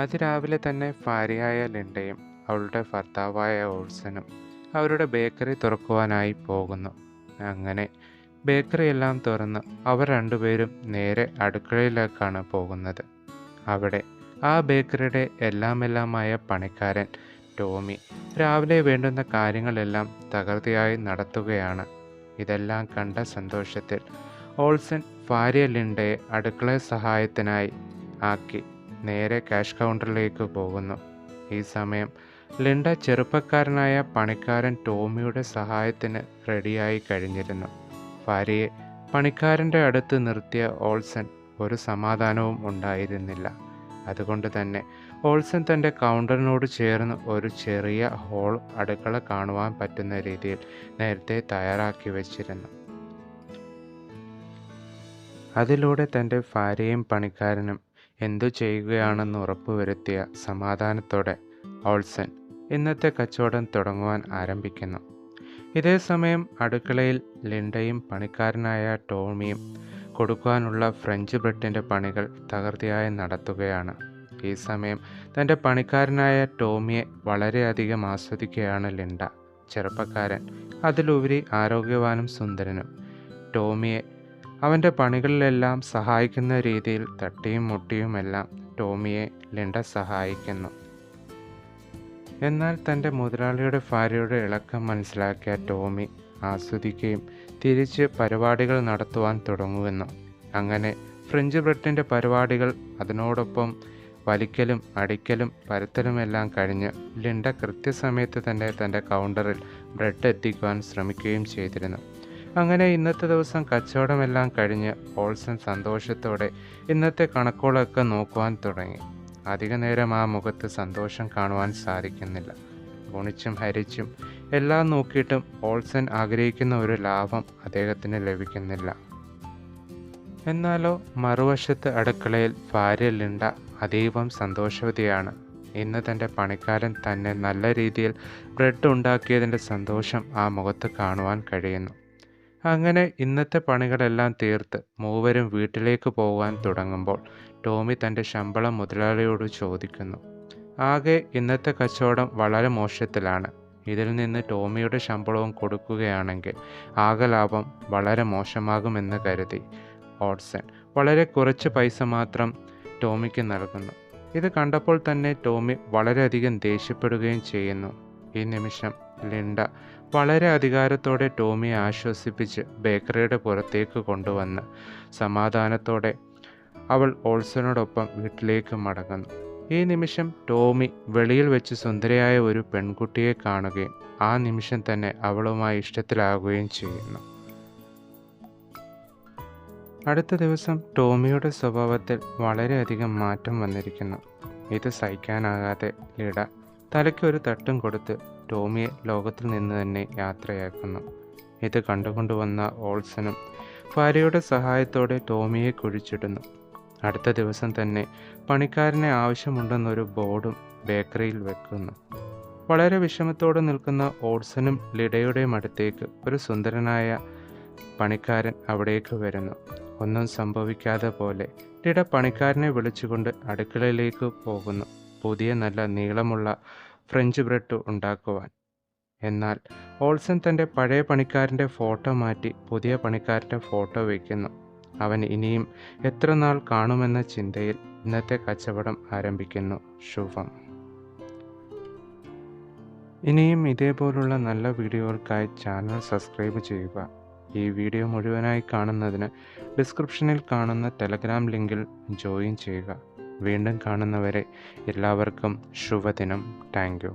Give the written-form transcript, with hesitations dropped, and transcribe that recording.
അതിരാവിലെ തന്നെ ഭാര്യയായ ലിൻഡയും അവളുടെ ഭർത്താവായ ഓൾസനും അവരുടെ ബേക്കറി തുറക്കുവാനായി പോകുന്നു. അങ്ങനെ ബേക്കറിയെല്ലാം തുറന്ന് അവർ രണ്ടുപേരും നേരെ അടുക്കളയിലേക്കാണ് പോകുന്നത്. അവിടെ ആ ബേക്കറിയുടെ എല്ലാമെല്ലാമായ പണിക്കാരൻ ടോമി രാവിലെ വേണ്ടുന്ന കാര്യങ്ങളെല്ലാം തകൃതിയായി നടത്തുകയാണ്. ഇതെല്ലാം കണ്ട സന്തോഷത്തിൽ ഓൾസൻ ഭാര്യ ലിൻഡയെ അടുക്കള സഹായത്തിനായി ആക്കി നേരെ ക്യാഷ് കൗണ്ടറിലേക്ക് പോകുന്നു. ഈ സമയം ലിൻഡ ചെറുപ്പക്കാരനായ പണിക്കാരൻ ടോമിയുടെ സഹായത്തിന് റെഡിയായി കഴിഞ്ഞിരുന്നു. ഭാര്യയെ പണിക്കാരൻ്റെ അടുത്ത് നിർത്തിയ ഓൾസൻ ഒരു സമാധാനവും ഉണ്ടായിരുന്നില്ല. അതുകൊണ്ട് തന്നെ ഓൾസൻ തൻ്റെ കൗണ്ടറിനോട് ചേർന്ന് ഒരു ചെറിയ ഹോൾ അടുക്കള കാണുവാൻ പറ്റുന്ന രീതിയിൽ നേരത്തെ തയ്യാറാക്കി വച്ചിരുന്നു. അതിലൂടെ തൻ്റെ ഭാര്യയും പണിക്കാരനും എന്തു ചെയ്യുകയാണെന്ന് ഉറപ്പുവരുത്തിയ സമാധാനത്തോടെ ഓൾസൻ ഇന്നത്തെ കച്ചവടം തുടങ്ങുവാൻ ആരംഭിക്കുന്നു. ഇതേസമയം അടുക്കളയിൽ ലിൻഡയും പണിക്കാരനായ ടോമിയും കൊടുക്കുവാനുള്ള ഫ്രഞ്ച് ബ്രെഡിൻ്റെ പണികൾ തകൃതിയായി നടത്തുകയാണ്. ഈ സമയം തൻ്റെ പണിക്കാരനായ ടോമിയെ വളരെയധികം ആസ്വദിക്കുകയാണ് ലിൻഡ. ചെറുപ്പക്കാരൻ, അതിലുപരി ആരോഗ്യവാനും സുന്ദരനും ടോമിയെ അവൻ്റെ പണികളിലെല്ലാം സഹായിക്കുന്ന രീതിയിൽ തട്ടിയും മുട്ടിയുമെല്ലാം ടോമിയെ ലിൻഡ സഹായിക്കുന്നു. എന്നാൽ തൻ്റെ മുതലാളിയുടെ ഭാര്യയുടെ ഇളക്കം മനസ്സിലാക്കിയ ടോമി ആസ്വദിക്കുകയും തിരിച്ച് പരിപാടികൾ നടത്തുവാൻ തുടങ്ങുമെന്നു. അങ്ങനെ ഫ്രഞ്ച് ബ്രെഡിൻ്റെ പരിപാടികൾ അതിനോടൊപ്പം വലിക്കലും അടിക്കലും പരത്തലുമെല്ലാം കഴിഞ്ഞ് ലിൻഡ കൃത്യസമയത്ത് തന്നെ തൻ്റെ കൗണ്ടറിൽ ബ്രെഡ് എത്തിക്കുവാൻ ശ്രമിക്കുകയും ചെയ്തിരുന്നു. അങ്ങനെ ഇന്നത്തെ ദിവസം കച്ചവടമെല്ലാം കഴിഞ്ഞ് ഓൾസൻ സന്തോഷത്തോടെ ഇന്നത്തെ കണക്കുകളൊക്കെ നോക്കുവാൻ തുടങ്ങി. അധിക നേരം ആ മുഖത്ത് സന്തോഷം കാണുവാൻ സാധിക്കുന്നില്ല. ഗുണിച്ചും ഹരിച്ചും എല്ലാം നോക്കിയിട്ടും ഓൾസൻ ആഗ്രഹിക്കുന്ന ഒരു ലാഭം അദ്ദേഹത്തിന് ലഭിക്കുന്നില്ല. എന്നാലോ മറുവശത്ത് അടുക്കളയിൽ ഭാര്യ ലിൻഡ അതീവം സന്തോഷവതിയാണ്. ഇന്ന് തൻ്റെ പണിക്കാരൻ തന്നെ നല്ല രീതിയിൽ ബ്രെഡ് ഉണ്ടാക്കിയതിൻ്റെ സന്തോഷം ആ മുഖത്ത് കാണുവാൻ കഴിയുന്നു. അങ്ങനെ ഇന്നത്തെ പണികളെല്ലാം തീർത്ത് മൂവരും വീട്ടിലേക്ക് പോകാൻ തുടങ്ങുമ്പോൾ ടോമി തൻ്റെ ശമ്പളം മുതലാളിയോട് ചോദിക്കുന്നു. ആകെ ഇന്നത്തെ കച്ചവടം വളരെ മോശത്തിലാണ്. ഇതിൽ നിന്ന് ടോമിയുടെ ശമ്പളവും കൊടുക്കുകയാണെങ്കിൽ ആകെ ലാഭം വളരെ മോശമാകുമെന്ന് കരുതി ഓൾസൻ വളരെ കുറച്ച് പൈസ മാത്രം ടോമിക്ക് നൽകുന്നു. ഇത് കണ്ടപ്പോൾ തന്നെ ടോമി വളരെയധികം ദേഷ്യപ്പെടുകയും ചെയ്യുന്നു. ഈ നിമിഷം ലിൻഡ വളരെ അധികാരത്തോടെ ടോമിയെ ആശ്വസിപ്പിച്ച് ബേക്കറിയുടെ പുറത്തേക്ക് കൊണ്ടുവന്ന് സമാധാനത്തോടെ അവൾ ഓൾസനോടൊപ്പം വീട്ടിലേക്ക് മടങ്ങുന്നു. ഈ നിമിഷം ടോമി വെളിയിൽ വെച്ച് സുന്ദരിയായ ഒരു പെൺകുട്ടിയെ കാണുകയും ആ നിമിഷം തന്നെ അവളുമായി ഇഷ്ടത്തിലാകുകയും ചെയ്യുന്നു. അടുത്ത ദിവസം ടോമിയുടെ സ്വഭാവത്തിൽ വളരെയധികം മാറ്റം വന്നിരിക്കുന്നു. ഇത് സഹിക്കാനാകാതെ ലിഡ തലയ്ക്കൊരു തട്ടും കൊടുത്ത് ടോമിയെ ലോകത്തിൽ നിന്ന് തന്നെ യാത്രയാക്കുന്നു. ഇത് കണ്ടുകൊണ്ടുവന്ന ഓൾസനും ഭാര്യയുടെ സഹായത്തോടെ ടോമിയെ കുഴിച്ചിടുന്നു. അടുത്ത ദിവസം തന്നെ പണിക്കാരനെ ആവശ്യമുണ്ടെന്നൊരു ബോർഡും ബേക്കറിയിൽ വെക്കുന്നു. വളരെ വിഷമത്തോടെ നിൽക്കുന്ന ഓൾസനും ലിഡയുടെയും അടുത്തേക്ക് ഒരു സുന്ദരനായ പണിക്കാരൻ അവിടേക്ക് വരുന്നു. ഒന്നും സംഭവിക്കാതെ പോലെ ലിഡ പണിക്കാരനെ വിളിച്ചുകൊണ്ട് അടുക്കളയിലേക്ക് പോകുന്നു, പുതിയ നല്ല നീളമുള്ള ഫ്രഞ്ച് ബ്രെഡ് ഉണ്ടാക്കുവാൻ. എന്നാൽ ഓൾസൻ തൻ്റെ പഴയ പണിക്കാരൻ്റെ ഫോട്ടോ മാറ്റി പുതിയ പണിക്കാരൻ്റെ ഫോട്ടോ വയ്ക്കുന്നു. അവൻ ഇനിയും എത്ര നാൾ കാണുമെന്ന ചിന്തയിൽ ഇന്നത്തെ കച്ചവടം ആരംഭിക്കുന്നു. ശുഭം. ഇനിയും ഇതേപോലുള്ള നല്ല വീഡിയോകൾക്കായി ചാനൽ സബ്സ്ക്രൈബ് ചെയ്യുക. ഈ വീഡിയോ മുഴുവനായി കാണുന്നതിന് ഡിസ്ക്രിപ്ഷനിൽ കാണുന്ന ടെലഗ്രാം ലിങ്കിൽ ജോയിൻ ചെയ്യുക. വീണ്ടും കാണുന്നവരെ എല്ലാവർക്കും ശുഭദിനം. Thank you.